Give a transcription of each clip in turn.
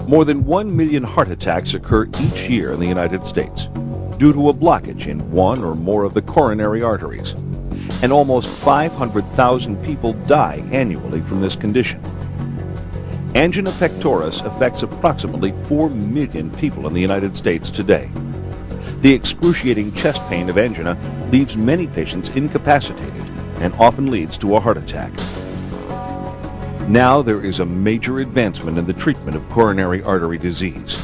More than 1 million heart attacks occur each year in the United States due to a blockage in one or more of the coronary arteries, and almost 500,000 people die annually from this condition. Angina pectoris affects approximately 4 million people in the United States today. The excruciating chest pain of angina leaves many patients incapacitated and often leads to a heart attack. Now there is a major advancement in the treatment of coronary artery disease.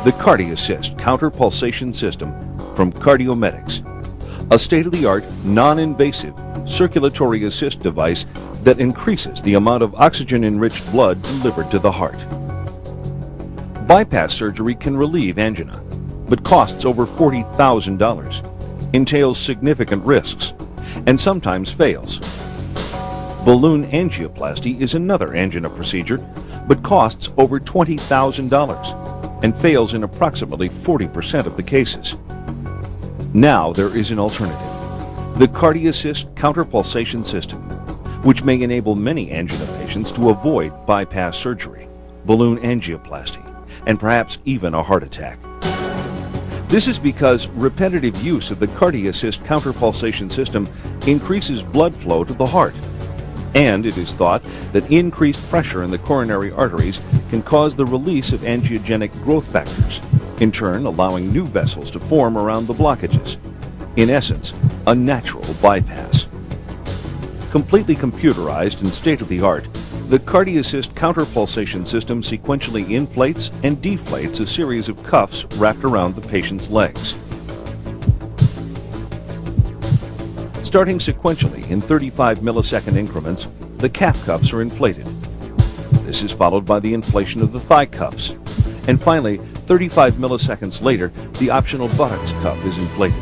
The CardiAssist counter-pulsation system from CardioMedics, a state-of-the-art, non-invasive circulatory assist device that increases the amount of oxygen-enriched blood delivered to the heart. Bypass surgery can relieve angina, but costs over $40,000, entails significant risks, and sometimes fails. Balloon angioplasty is another angina procedure, but costs over $20,000 and fails in approximately 40% of the cases. Now there is an alternative, the CardiAssist counter-pulsation system, which may enable many angina patients to avoid bypass surgery, balloon angioplasty, and perhaps even a heart attack. This is because repetitive use of the CardiAssist counter-pulsation system increases blood flow to the heart, and it is thought that increased pressure in the coronary arteries can cause the release of angiogenic growth factors, in turn allowing new vessels to form around the blockages. In essence, a natural bypass. Completely computerized and state-of-the-art, the CardiAssist counter-pulsation system sequentially inflates and deflates a series of cuffs wrapped around the patient's legs. Starting sequentially in 35 millisecond increments, the calf cuffs are inflated. This is followed by the inflation of the thigh cuffs. And finally, 35 milliseconds later, the optional buttocks cuff is inflated.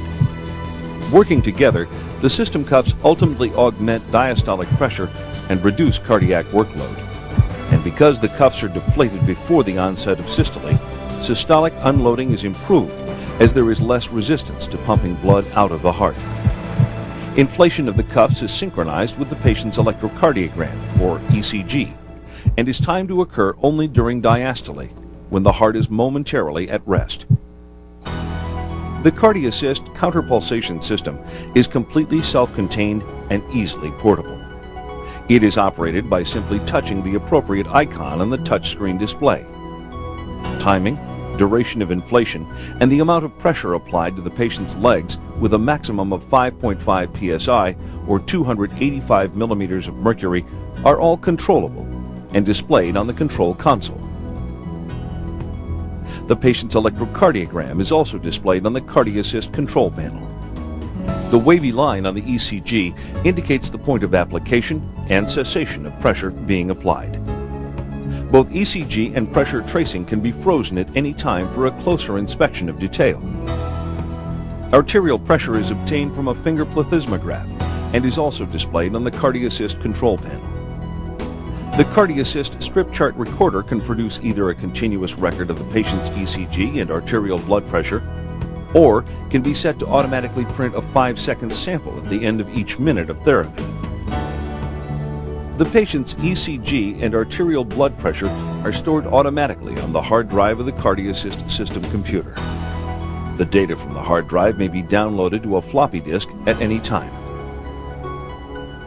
Working together, the system cuffs ultimately augment diastolic pressure and reduce cardiac workload. And because the cuffs are deflated before the onset of systole, systolic unloading is improved as there is less resistance to pumping blood out of the heart. Inflation of the cuffs is synchronized with the patient's electrocardiogram, or ECG, and is timed to occur only during diastole, when the heart is momentarily at rest. The CardiAssist counter-pulsation system is completely self-contained and easily portable. It is operated by simply touching the appropriate icon on the touchscreen display. Timing, duration of inflation, and the amount of pressure applied to the patient's legs with a maximum of 5.5 psi or 285 millimeters of mercury are all controllable and displayed on the control console. The patient's electrocardiogram is also displayed on the CardiAssist control panel. The wavy line on the ECG indicates the point of application and cessation of pressure being applied. Both ECG and pressure tracing can be frozen at any time for a closer inspection of detail. Arterial pressure is obtained from a finger plethysmograph and is also displayed on the CardiAssist control panel. The CardiAssist strip chart recorder can produce either a continuous record of the patient's ECG and arterial blood pressure, or can be set to automatically print a 5-second sample at the end of each minute of therapy. The patient's ECG and arterial blood pressure are stored automatically on the hard drive of the CardiAssist system computer. The data from the hard drive may be downloaded to a floppy disk at any time.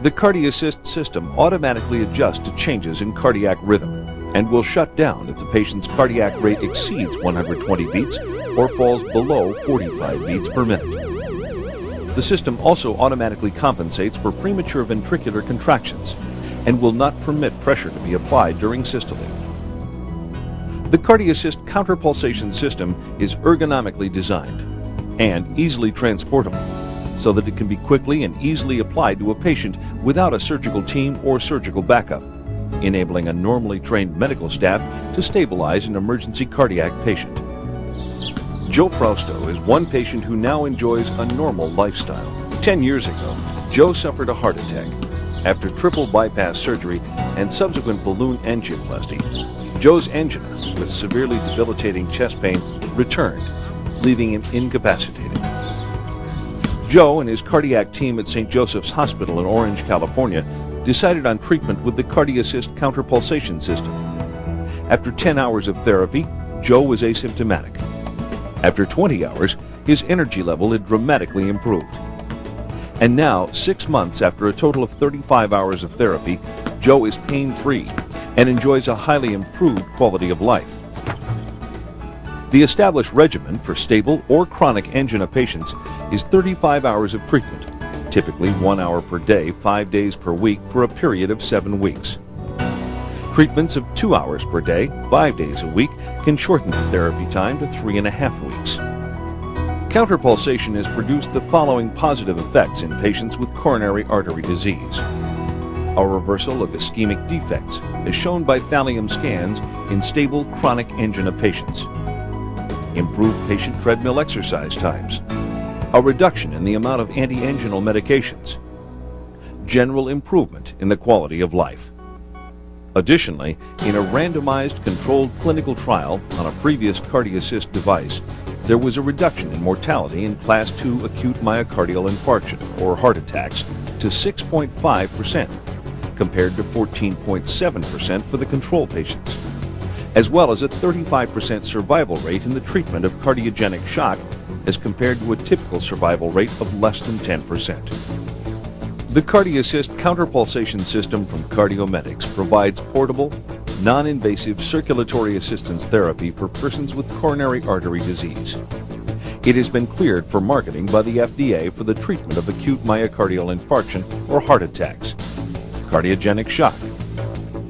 The CardiAssist system automatically adjusts to changes in cardiac rhythm and will shut down if the patient's cardiac rate exceeds 120 beats or falls below 45 beats per minute. The system also automatically compensates for premature ventricular contractions and will not permit pressure to be applied during systole. The CardiAssist counter-pulsation system is ergonomically designed and easily transportable, so that it can be quickly and easily applied to a patient without a surgical team or surgical backup, enabling a normally trained medical staff to stabilize an emergency cardiac patient. Joe Frausto is one patient who now enjoys a normal lifestyle. 10 years ago, Joe suffered a heart attack. After triple bypass surgery and subsequent balloon angioplasty, Joe's angina, with severely debilitating chest pain, returned, leaving him incapacitated. Joe and his cardiac team at St. Joseph's Hospital in Orange, California, decided on treatment with the CardiAssist counter-pulsation system. After 10 hours of therapy, Joe was asymptomatic. After 20 hours, his energy level had dramatically improved. And now, 6 months after a total of 35 hours of therapy, Joe is pain-free and enjoys a highly improved quality of life. The established regimen for stable or chronic angina patients is 35 hours of treatment, typically 1 hour per day, 5 days per week for a period of 7 weeks. Treatments of 2 hours per day, 5 days a week, can shorten the therapy time to 3.5 weeks. Counterpulsation has produced the following positive effects in patients with coronary artery disease. A reversal of ischemic defects, as shown by thallium scans in stable chronic angina patients. Improved patient treadmill exercise times. A reduction in the amount of anti-anginal medications. General improvement in the quality of life. Additionally, in a randomized controlled clinical trial on a previous CardiAssist device, there was a reduction in mortality in Class II acute myocardial infarction, or heart attacks, to 6.5%, compared to 14.7% for the control patients, as well as a 35% survival rate in the treatment of cardiogenic shock, as compared to a typical survival rate of less than 10%. The CardiAssist counterpulsation system from CardioMedics provides portable, non-invasive circulatory assistance therapy for persons with coronary artery disease. It has been cleared for marketing by the FDA for the treatment of acute myocardial infarction or heart attacks, cardiogenic shock,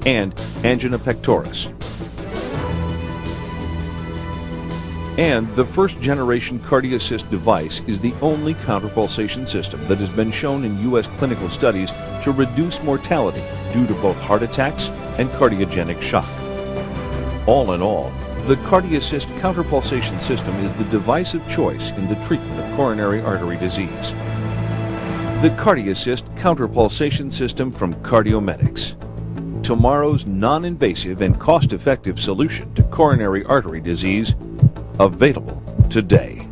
and angina pectoris. And the first-generation CardiAssist device is the only counterpulsation system that has been shown in U.S. clinical studies to reduce mortality due to both heart attacks and cardiogenic shock. All in all, the CardiAssist counterpulsation system is the device of choice in the treatment of coronary artery disease. The CardiAssist counterpulsation system from CardioMedics. Tomorrow's non-invasive and cost-effective solution to coronary artery disease, available today.